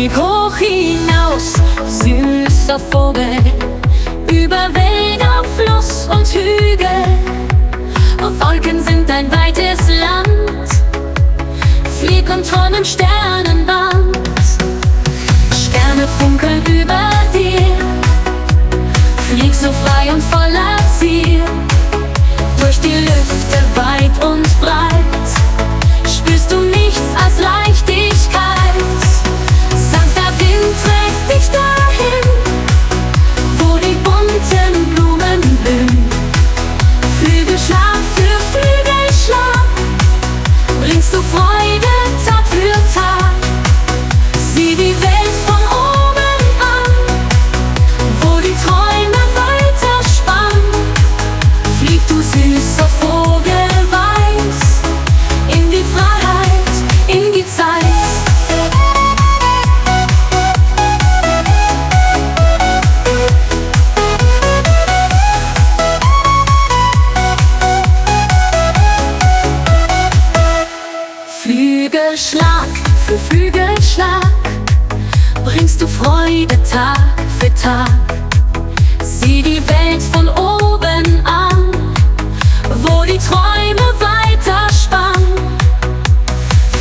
Flieg hoch hinaus, süßer Vogel, über Wälder, Fluss und Hügel. Wolken sind ein weites Land, flieg und träum im Sternenband. Sterne funkeln über dir, flieg so frei und voller Ziel. Durch die Lüfte weit und breit spürst du nichts als Leichtigkeit. Sanfter Wind trägt dich dahin, wo die bunten Blumen blühen. Flügelschlag für Flügelschlag bringst du Freude Tag für Tag. Sieh die Welt von oben an, wo die Träume weiter spannen. Flieg, du süßer Vogel, weiß in die Freiheit, in die Zeit. Flügelschlag für Flügelschlag bringst du Freude Tag für Tag. Sieh die Welt von oben an, wo die Träume weiter spannen.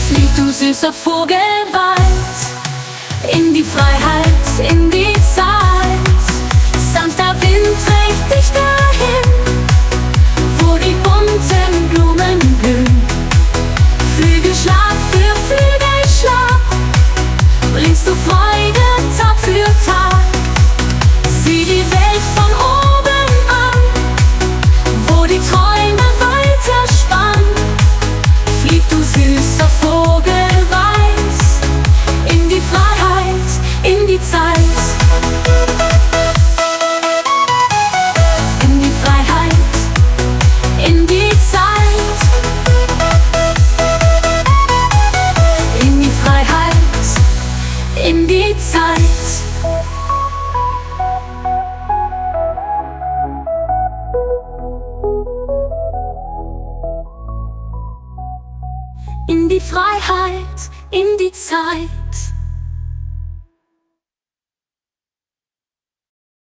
Flieg, du süßer Vogel, weit in die Freiheit, in die Zeit. Sanfter Wind trägt dich dahin, wo die bunten Blumen blühen. Flügelschlag für Flügelschlag bringst du Freude Tag für Tag. Sieh die Welt von oben an, wo die Träume weiter spannen. Flieg, du süßer Vogel, weiß in die Freiheit, in die Zeit. In die Freiheit, in die Zeit. In die Freiheit, in die Zeit. In die Freiheit, in die Zeit.